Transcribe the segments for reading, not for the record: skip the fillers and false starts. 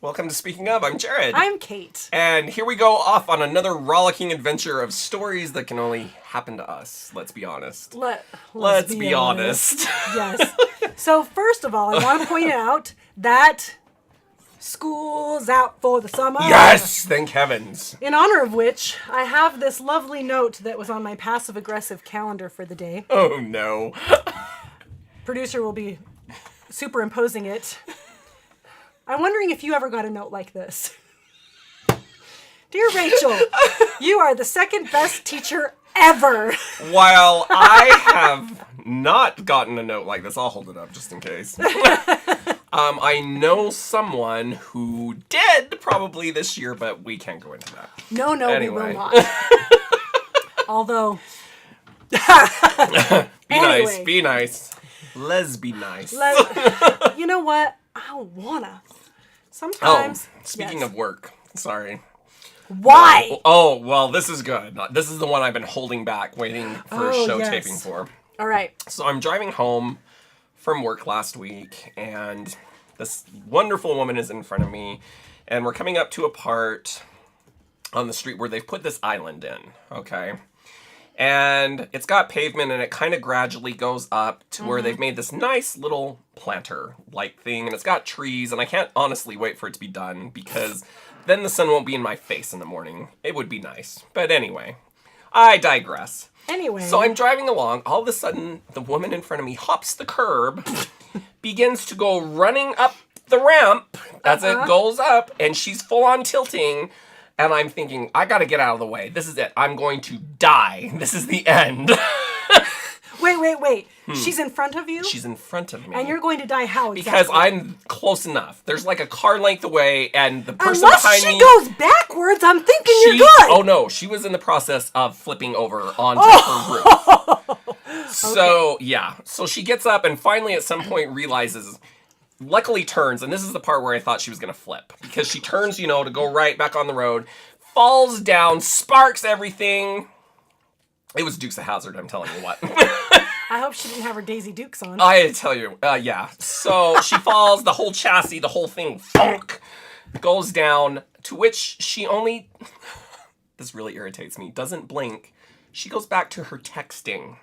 Welcome to Speaking Of. I'm Jared. I'm Kate. And here we go off on another rollicking adventure of stories that can only happen to us. Let's be honest. Let's be honest. Yes. So first of all, I want to point out that school's out for the summer. Yes! Thank heavens. In honor of which, I have this lovely note that was on my passive-aggressive calendar for the day. Oh no. Producer will be superimposing it. I'm wondering if you ever got a note like this. Dear Rachel, you are the second best teacher ever. While I have not gotten a note like this, I'll hold it up just in case. I know someone who did probably this year, but we can't go into that. No, Anyway. we will not. Although, Be nice. Let's be nice. You know what? I don't wanna. Oh, Sometimes. speaking yes. of work, sorry. Why? Oh, well, this is good. This is the one I've been holding back, waiting for Oh, show yes. taping for. All right. So I'm driving home from work last week, and this wonderful woman is in front of me, and we're coming up to a part on the street where they've put this island in, okay? And it's got pavement, and it kind of gradually goes up to where they've made this nice little planter-like thing, and it's got trees, and I can't honestly wait for it to be done, because then the sun won't be in my face in the morning. It would be nice. But anyway, I digress. Anyway. So I'm driving along. All of a sudden, the woman in front of me hops the curb, begins to go running up the ramp as it goes up, and she's full on tilting. And I'm thinking, I gotta get out of the way. This is it. I'm going to die. This is the end. Wait. She's in front of you? She's in front of me. And you're going to die how exactly? Because I'm close enough. There's like a car length away, and the person Unless behind she me... goes backwards, I'm thinking you're good. Oh no, she was in the process of flipping over onto her roof. So, yeah. So she gets up and finally at some point realizes, luckily turns, and this is the part where I thought she was going to flip. Because she turns, to go right back on the road, falls down, sparks everything. It was Dukes of Hazzard, I'm telling you what. I hope she didn't have her Daisy Dukes on. I tell you, yeah. So she falls, the whole chassis, the whole thing, thunk, goes down, to which she only, this really irritates me, doesn't blink. She goes back to her texting.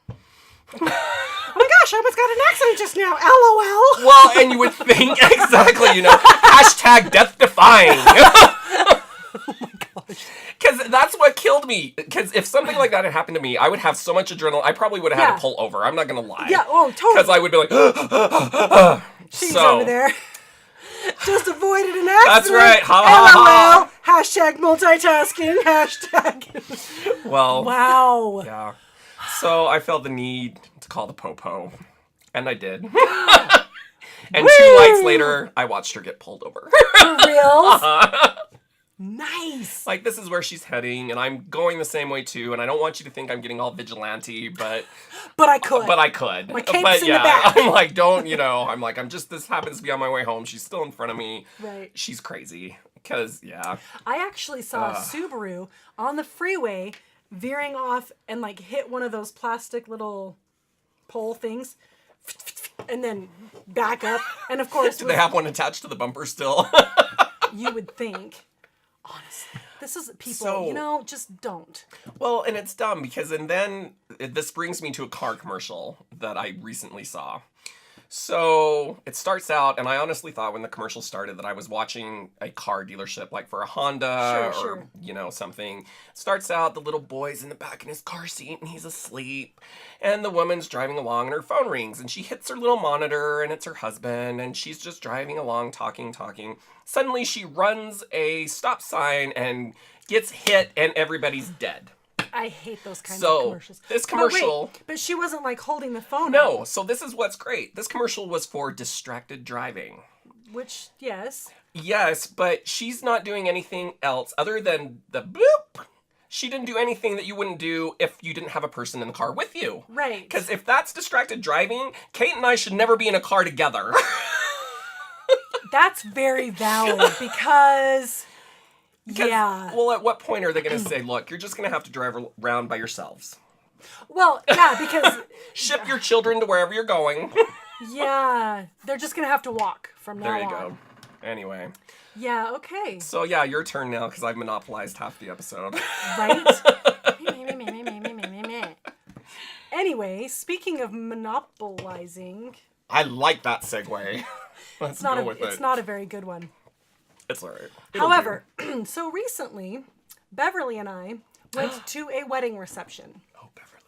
Oh my gosh, I almost got an accident just now. LOL. Well, and you would think, exactly, hashtag death defying. Oh my gosh. Because that's what killed me. Because if something like that had happened to me, I would have so much adrenaline. I probably would have had to pull over. I'm not going to lie. Yeah, oh, totally. Because I would be like, She's over there. Just avoided an accident. That's right. Ha, ha, LOL. Hashtag multitasking. Hashtag. Well. Wow. Yeah. So I felt the need to call the popo. And I did. And 2 lights later, I watched her get pulled over. For reals? Nice. Like, this is where she's heading, and I'm going the same way too, and I don't want you to think I'm getting all vigilante, but I could. But I could. My cape's but in yeah, the back. I'm like, this happens to be on my way home. She's still in front of me. Right. She's crazy. Because, yeah. I actually saw a Subaru on the freeway veering off and hit one of those plastic little pole things and then back up. And of course, Do they have one attached to the bumper still? you would think. Honestly, this is people, So- just don't. Well, and it's dumb because, this brings me to a car commercial that I recently saw. So it starts out, and I honestly thought when the commercial started that I was watching a car dealership, like for a Honda Sure. or, something. Starts out, the little boy's in the back in his car seat, and he's asleep. And the woman's driving along, and her phone rings, and she hits her little monitor, and it's her husband, and she's just driving along, talking. Suddenly, she runs a stop sign and gets hit, and everybody's dead. I hate those kinds So, of commercials. this commercial- But she wasn't holding the phone. No, up, so this is what's great. This commercial was for distracted driving. which, yes. Yes, but she's not doing anything else other than the bloop. She didn't do anything that you wouldn't do if you didn't have a person in the car with you. Right. Because if that's distracted driving, Kate and I should never be in a car together. That's very valid because... Yeah. Well, at what point are they going to say, look, you're just going to have to drive around by yourselves? Well, yeah, because... Ship your children to wherever you're going. Yeah. They're just going to have to walk from now on. There you go. Anyway. Yeah, okay. So, yeah, your turn now, because I've monopolized half the episode. Right? Anyway, speaking of monopolizing... I like that segue. Let's go with it. It's not a very good one. It's all right. However, so recently, Beverly and I went to a wedding reception. Oh, Beverly.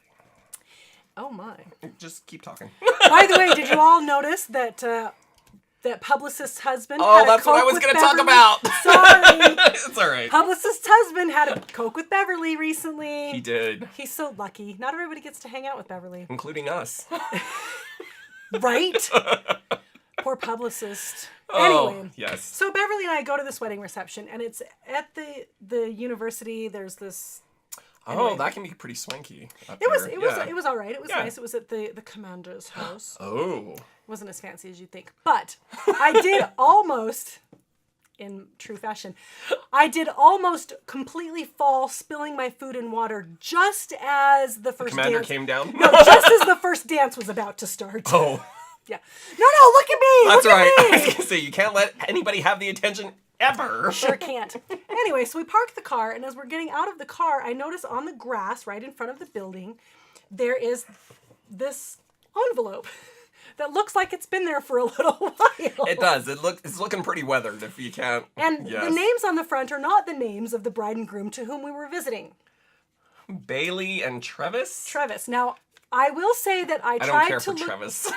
Oh, my. Just keep talking. By the way, did you all notice that that publicist's husband Oh, had a that's what I Coke was with going to talk Beverly? about. Sorry. It's all right. Publicist's husband had a Coke with Beverly recently. He did. He's so lucky. Not everybody gets to hang out with Beverly. Including us. Right? Poor publicist. Oh, Anyway. yes. So Beverly and I go to this wedding reception, and it's at the university. There's this... Oh, that can be pretty swanky up It was there. all right. It was Yeah. nice. It was at the commander's house. Oh. It wasn't as fancy as you'd think. But I did almost, in true fashion, I did almost completely fall, spilling my food and water just as the first Commander dance... came down? No, just as the first dance was about to start. Oh. Yeah. No, look at me! That's look right. At I was me. going to say, you can't let anybody have the attention ever. Sure can't. Anyway, so we parked the car, and as we're getting out of the car, I notice on the grass right in front of the building, there is this envelope that looks like it's been there for a little while. It does. It's looking pretty weathered if you can't. And Yes. the names on the front are not the names of the bride and groom to whom we were visiting. Bailey and Travis? Travis. Now, I will say that I I don't tried care to for look... Travis.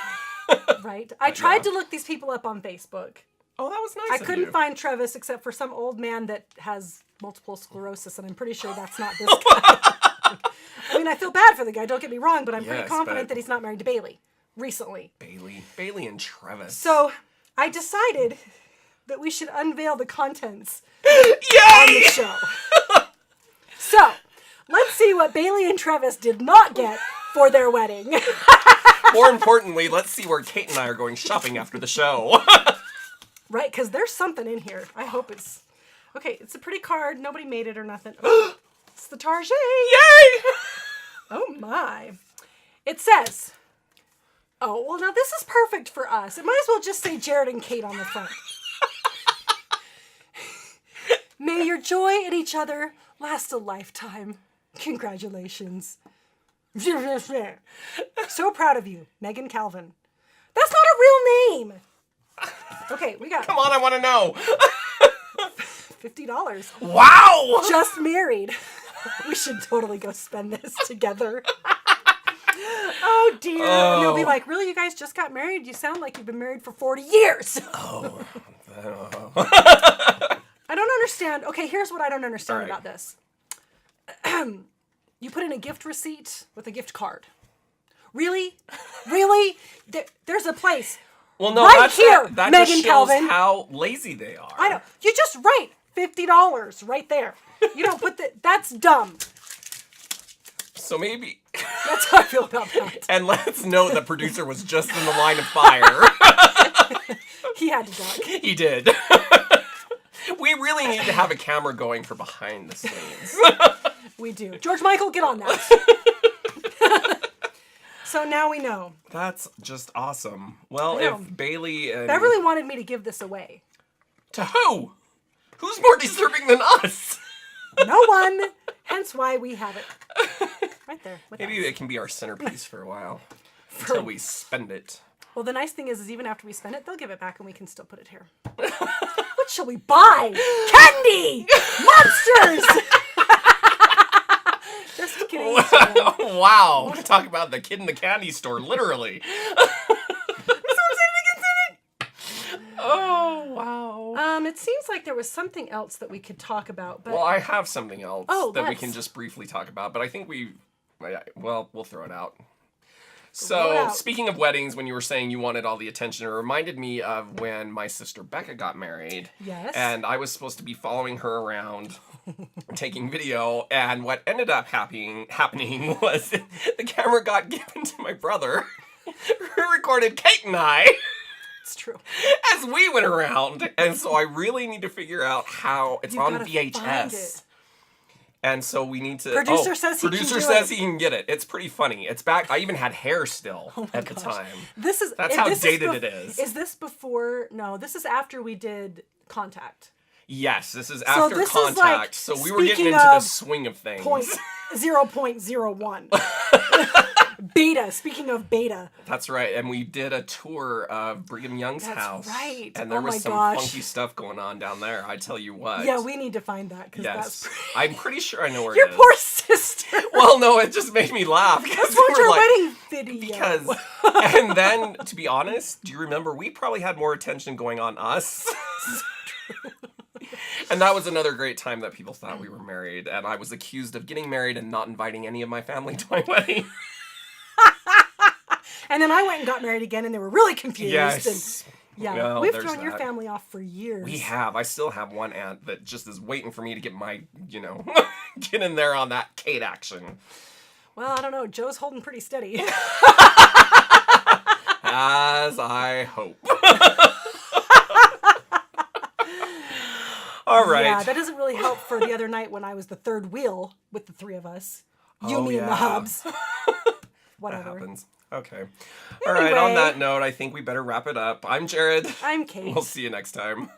Right? I tried yeah. to look these people up on Facebook. Oh, that was nice I of couldn't you. find Travis except for some old man that has multiple sclerosis, and I'm pretty sure that's not this guy. I mean, I feel bad for the guy, don't get me wrong, but I'm pretty Yes, confident but- that he's not married to Bailey recently. Bailey and Travis. So I decided that we should unveil the contents Yay! on the show. So let's see what Bailey and Travis did not get for their wedding. More importantly, let's see where Kate and I are going shopping after the show. Right, because there's something in here. I hope it's... Okay, it's a pretty card. Nobody made it or nothing. It's the Target. Yay! Oh, my. It says... Oh, well, now this is perfect for us. It might as well just say Jared and Kate on the front. May your joy in each other last a lifetime. Congratulations. So proud of you, Megan Calvin. That's not a real name. Okay, we got Come on, I want to know. $50. Wow! Just married. We should totally go spend this together. Oh, dear. And they'll be like, really, you guys just got married? You sound like you've been married for 40 years. Oh. I don't understand. Okay, here's what I don't understand All right. about this. You put in a gift receipt with a gift card. Really? Really? There's a place. Well, no, Right that's here, that Megan just shows Calvin. how lazy they are. I know. You just write $50 right there. You don't put that's dumb. So maybe... That's how I feel about that. And let's note the producer was just in the line of fire. He had to duck. He did. We really need to have a camera going for behind the scenes. We do. George Michael, get on that. So now we know. That's just awesome. Well, I know. if Bailey and... Beverly wanted me to give this away. To who? Who's more deserving than us? No one. Hence why we have it. Right there. With Maybe us. it can be our centerpiece for a while. Until we spend it. Well, the nice thing is even after we spend it, they'll give it back and we can still put it here. What shall we buy? Candy! Monsters! Just kidding. Wow. Talk about the kid in the candy store, literally. Oh, wow. It seems like there was something else that we could talk about, but Well, I have something else Oh, that we let's. can just briefly talk about, but I think well, we'll throw it out. Throw it So, out. speaking of weddings, when you were saying you wanted all the attention, it reminded me of when my sister Becca got married. Yes. And I was supposed to be following her around, taking video, and what ended up happening was the camera got given to my brother, who recorded Kate and I it's true. as we went around. And so I really need to figure out how it's You on gotta find VHS. it. And so we need to. Producer says he can producer do says it. he can get it. It's pretty funny. It's back. I even had hair still at the gosh. time. That's how dated it is. Is this before? No, this is after we did Contact. Yes, this is after this is Contact. like, So we were getting speaking into the of swing of things. 0.01. Beta. Speaking of beta. That's right. And we did a tour of Brigham Young's That's house. right. And there Oh was my some gosh. funky stuff going on down there. I tell you what. Yeah, we need to find that because Yes. that's I'm pretty sure I know where your it is. poor sister. Well, no, it just made me laugh. That's what your wedding video. Because, and then, to be honest, do you remember, we probably had more attention going on us. And that was another great time that people thought we were married. And I was accused of getting married and not inviting any of my family to my wedding. And then I went and got married again, and they were really confused. Yes. And, yeah, Well, we've there's thrown your that. family off for years. We have. I still have one aunt that just is waiting for me to get my, get in there on that Kate action. Well, I don't know. Joe's holding pretty steady. As I hope. All right. Yeah, that doesn't really help for the other night when I was the third wheel with the three of us. You, me, and the yeah. hubs. That Whatever. happens. Okay. All right. On Anyway. that note, I think we better wrap it up. I'm Jared. I'm Kate. We'll see you next time.